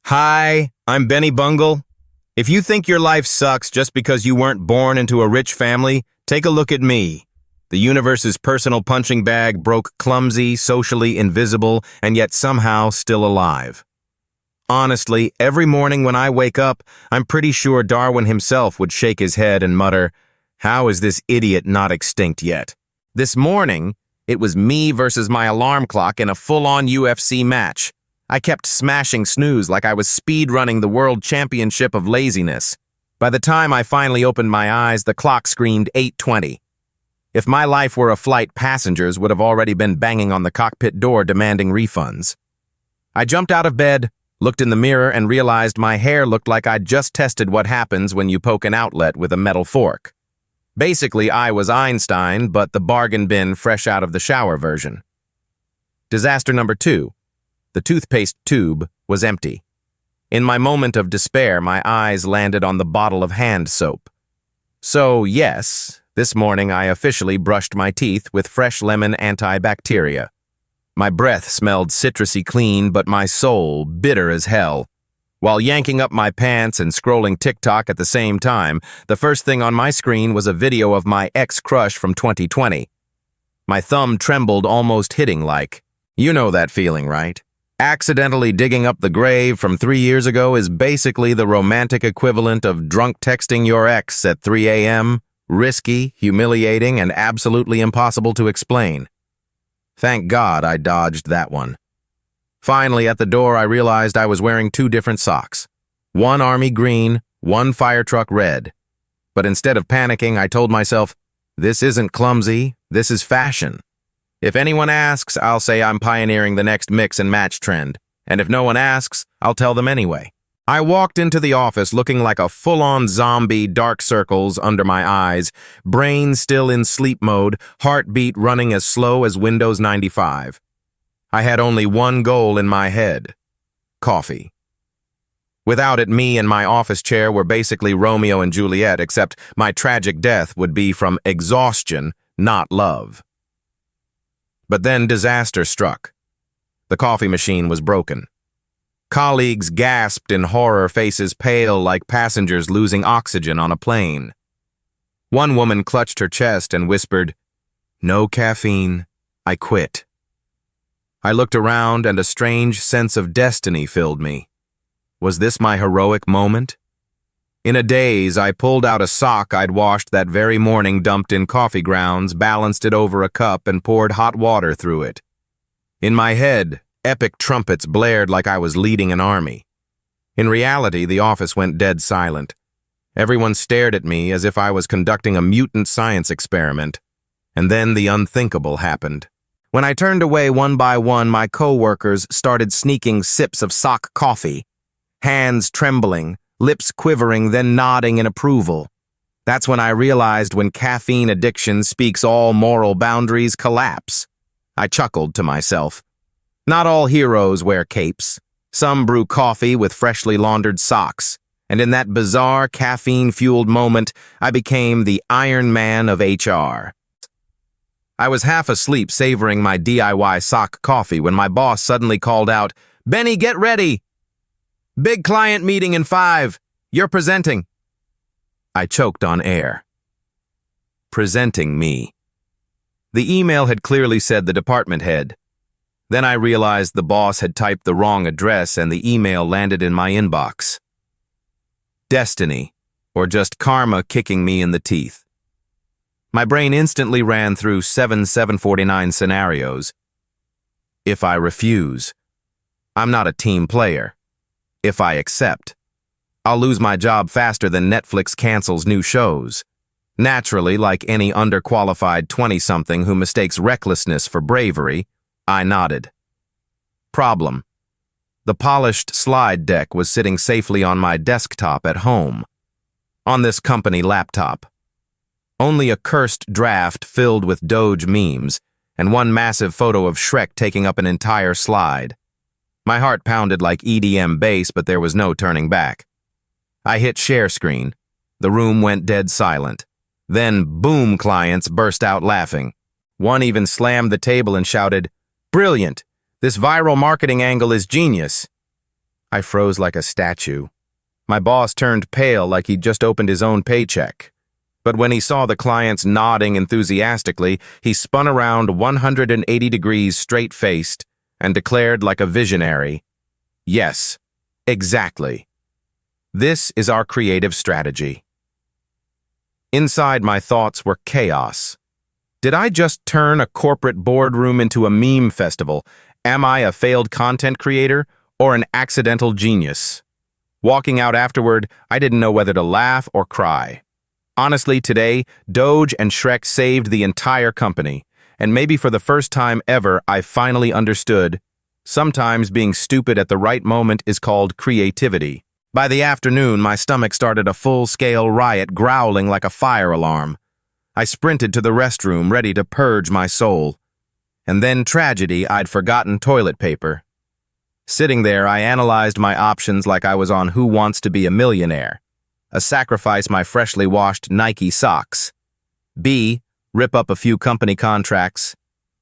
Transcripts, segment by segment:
Hi, I'm Benny Bungle. If you think your life sucks just because you weren't born into a rich family, take a look at me. The universe's personal punching bag broke clumsy, socially invisible, and yet somehow still alive. Honestly, every morning when I wake up, I'm pretty sure Darwin himself would shake his head and mutter, "How is this idiot not extinct yet?" This morning, it was me versus my alarm clock in a full-on UFC match. I kept smashing snooze like I was speed-running the world championship of laziness. By the time I finally opened my eyes, the clock screamed 8:20. If my life were a flight, passengers would have already been banging on the cockpit door demanding refunds. I jumped out of bed, looked in the mirror, and realized my hair looked like I'd just tested what happens when you poke an outlet with a metal fork. Basically, I was Einstein, but the bargain bin fresh out of the shower version. Disaster number 2. The toothpaste tube was empty. In my moment of despair, my eyes landed on the bottle of hand soap. So, yes, this morning I officially brushed my teeth with fresh lemon antibacteria. My breath smelled citrusy clean, but my soul bitter as hell. While yanking up my pants and scrolling TikTok at the same time, the first thing on my screen was a video of my ex-crush from 2020. My thumb trembled, almost hitting like. You know that feeling, right? Accidentally digging up the grave from 3 years ago is basically the romantic equivalent of drunk texting your ex at 3 a.m., risky, humiliating, and absolutely impossible to explain. Thank God I dodged that one. Finally, at the door, I realized I was wearing 2 different socks. One army green, one fire truck red. But instead of panicking, I told myself, this isn't clumsy, this is fashion. If anyone asks, I'll say I'm pioneering the next mix and match trend. And if no one asks, I'll tell them anyway. I walked into the office looking like a full-on zombie, dark circles under my eyes, brain still in sleep mode, heartbeat running as slow as Windows 95. I had only one goal in my head: coffee. Without it, me and my office chair were basically Romeo and Juliet, except my tragic death would be from exhaustion, not love. But then disaster struck. The coffee machine was broken. Colleagues gasped in horror, faces pale like passengers losing oxygen on a plane. One woman clutched her chest and whispered, "No caffeine, I quit." I looked around and a strange sense of destiny filled me. Was this my heroic moment? In a daze, I pulled out a sock I'd washed that very morning, dumped in coffee grounds, balanced it over a cup, and poured hot water through it. In my head, epic trumpets blared like I was leading an army. In reality, the office went dead silent. Everyone stared at me as if I was conducting a mutant science experiment. And then the unthinkable happened. When I turned away one by one, my co-workers started sneaking sips of sock coffee, hands trembling, lips quivering, then nodding in approval. That's when I realized when caffeine addiction speaks, all moral boundaries collapse. I chuckled to myself. Not all heroes wear capes. Some brew coffee with freshly laundered socks. And in that bizarre caffeine-fueled moment, I became the Iron Man of HR. I was half asleep savoring my DIY sock coffee when my boss suddenly called out, "Benny, get ready! Big client meeting in 5. You're presenting." I choked on air. Presenting me. The email had clearly said the department head. Then I realized the boss had typed the wrong address and the email landed in my inbox. Destiny, or just karma kicking me in the teeth. My brain instantly ran through 749 scenarios. If I refuse, I'm not a team player. If I accept, I'll lose my job faster than Netflix cancels new shows. Naturally, like any underqualified 20-something who mistakes recklessness for bravery, I nodded. Problem. The polished slide deck was sitting safely on my desktop at home. On this company laptop. Only a cursed draft filled with Doge memes, and one massive photo of Shrek taking up an entire slide. My heart pounded like EDM bass, but there was no turning back. I hit share screen. The room went dead silent. Then, boom, clients burst out laughing. One even slammed the table and shouted, "Brilliant! This viral marketing angle is genius." I froze like a statue. My boss turned pale like he'd just opened his own paycheck. But when he saw the clients nodding enthusiastically, he spun around 180 degrees straight-faced and declared like a visionary, "Yes, exactly. This is our creative strategy." Inside, my thoughts were chaos. Did I just turn a corporate boardroom into a meme festival? Am I a failed content creator or an accidental genius? Walking out afterward, I didn't know whether to laugh or cry. Honestly, today, Doge and Shrek saved the entire company, and maybe for the first time ever, I finally understood. Sometimes being stupid at the right moment is called creativity. By the afternoon, my stomach started a full-scale riot, growling like a fire alarm. I sprinted to the restroom, ready to purge my soul. And then tragedy, I'd forgotten toilet paper. Sitting there, I analyzed my options like I was on Who Wants to Be a Millionaire. A, sacrifice my freshly washed Nike socks. B, rip up a few company contracts.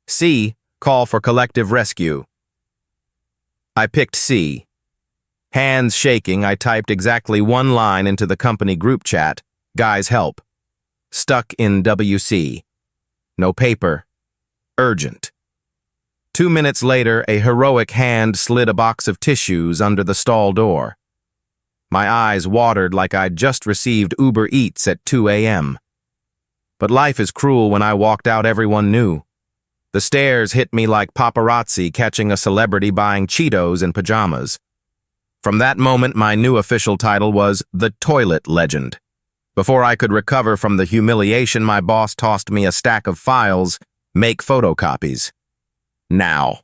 C, call for collective rescue. I picked C. Hands shaking, I typed exactly one line into the company group chat. "Guys, help. Stuck in WC. No paper. Urgent." 2 minutes later, a heroic hand slid a box of tissues under the stall door. My eyes watered like I'd just received Uber Eats at 2 a.m. But life is cruel. When I walked out, everyone knew. The stares hit me like paparazzi catching a celebrity buying Cheetos and pajamas. From that moment, my new official title was the Toilet Legend. Before I could recover from the humiliation, my boss tossed me a stack of files. "Make photocopies. Now."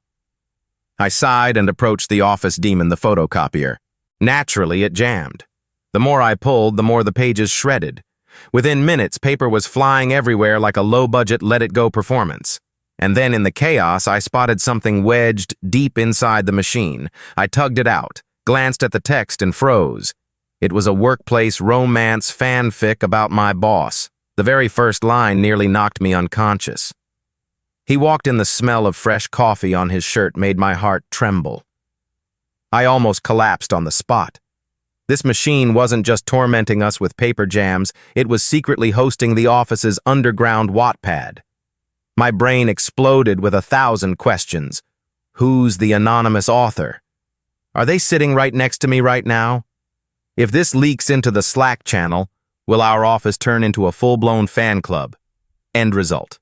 I sighed and approached the office demon, the photocopier. Naturally, it jammed. The more I pulled, the more the pages shredded. Within minutes, paper was flying everywhere like a low-budget let-it-go performance. And then in the chaos, I spotted something wedged deep inside the machine. I tugged it out, glanced at the text, and froze. It was a workplace romance fanfic about my boss. The very first line nearly knocked me unconscious. He walked in. The smell of fresh coffee on his shirt made my heart tremble. I almost collapsed on the spot. This machine wasn't just tormenting us with paper jams, it was secretly hosting the office's underground Wattpad. My brain exploded with 1,000 questions. Who's the anonymous author? Are they sitting right next to me right now? If this leaks into the Slack channel, will our office turn into a full-blown fan club? End result.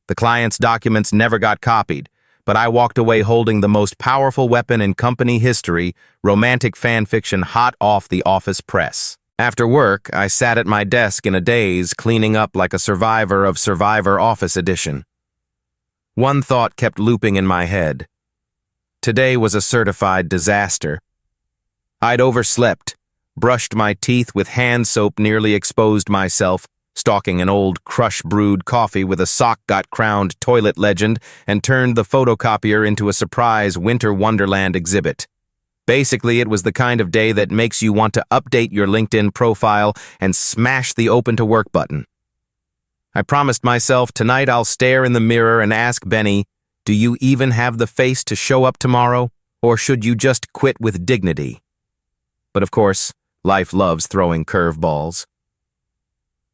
The client's documents never got copied, but I walked away holding the most powerful weapon in company history, romantic fan fiction hot off the office press. After work, I sat at my desk in a daze, cleaning up like a survivor of Survivor Office Edition. One thought kept looping in my head. Today was a certified disaster. I'd overslept, brushed my teeth with hand soap, nearly exposed myself, stalking an old crush-brewed coffee with a sock-got-crowned toilet legend, and turned the photocopier into a surprise winter wonderland exhibit. Basically, it was the kind of day that makes you want to update your LinkedIn profile and smash the open to work button. I promised myself tonight I'll stare in the mirror and ask Benny, "Do you even have the face to show up tomorrow, or should you just quit with dignity?" But of course, life loves throwing curveballs.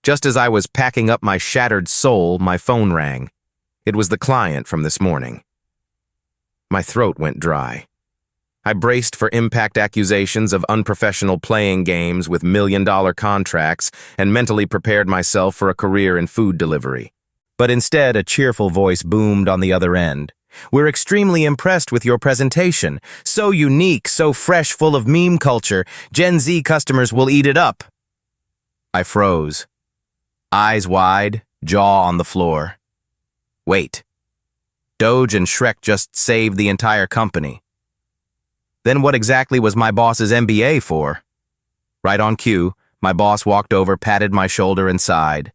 Just as I was packing up my shattered soul, my phone rang. It was the client from this morning. My throat went dry. I braced for impact accusations of unprofessional playing games with million-dollar contracts and mentally prepared myself for a career in food delivery. But instead, a cheerful voice boomed on the other end. "We're extremely impressed with your presentation. So unique, so fresh, full of meme culture. Gen Z customers will eat it up." I froze. Eyes wide, jaw on the floor. Wait. Doge and Shrek just saved the entire company. Then what exactly was my boss's MBA for? Right on cue, my boss walked over, patted my shoulder, and sighed.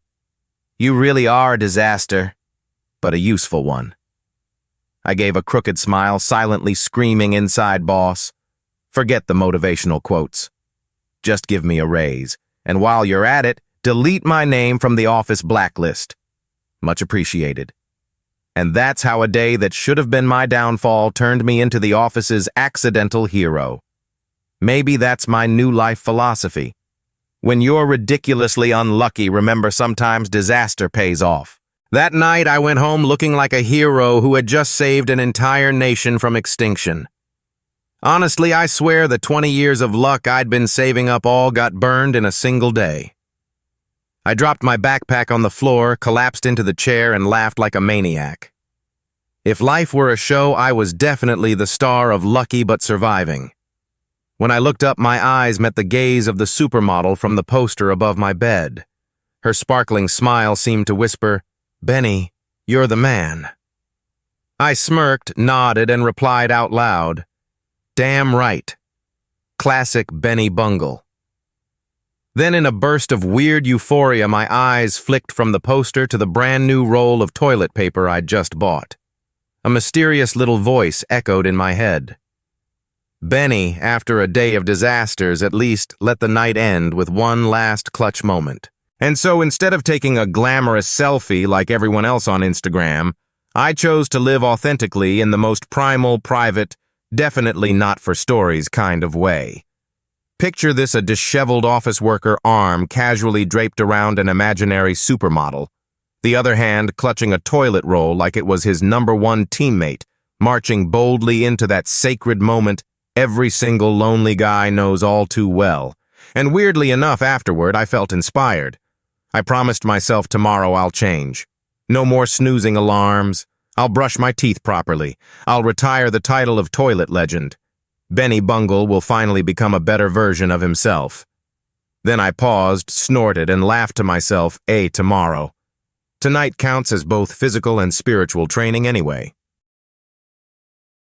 "You really are a disaster, but a useful one." I gave a crooked smile, silently screaming inside, "Boss, forget the motivational quotes. Just give me a raise, and while you're at it, delete my name from the office blacklist. Much appreciated." And that's how a day that should have been my downfall turned me into the office's accidental hero. Maybe that's my new life philosophy. When you're ridiculously unlucky, remember sometimes disaster pays off. That night, I went home looking like a hero who had just saved an entire nation from extinction. Honestly, I swear the 20 years of luck I'd been saving up all got burned in a single day. I dropped my backpack on the floor, collapsed into the chair, and laughed like a maniac. If life were a show, I was definitely the star of Lucky but Surviving. When I looked up, my eyes met the gaze of the supermodel from the poster above my bed. Her sparkling smile seemed to whisper, "Benny, you're the man." I smirked, nodded, and replied out loud, "Damn right. Classic Benny Bungle." Then in a burst of weird euphoria, my eyes flicked from the poster to the brand new roll of toilet paper I'd just bought. A mysterious little voice echoed in my head. Benny, after a day of disasters, at least let the night end with one last clutch moment. And so instead of taking a glamorous selfie like everyone else on Instagram, I chose to live authentically in the most primal, private, definitely not for stories kind of way. Picture this: a disheveled office worker arm casually draped around an imaginary supermodel, the other hand clutching a toilet roll like it was his #1 teammate, marching boldly into that sacred moment every single lonely guy knows all too well. And weirdly enough, afterward, I felt inspired. I promised myself tomorrow I'll change. No more snoozing alarms. I'll brush my teeth properly. I'll retire the title of toilet legend. Benny Bungle will finally become a better version of himself. Then I paused, snorted, and laughed to myself, tomorrow. Tonight counts as both physical and spiritual training anyway.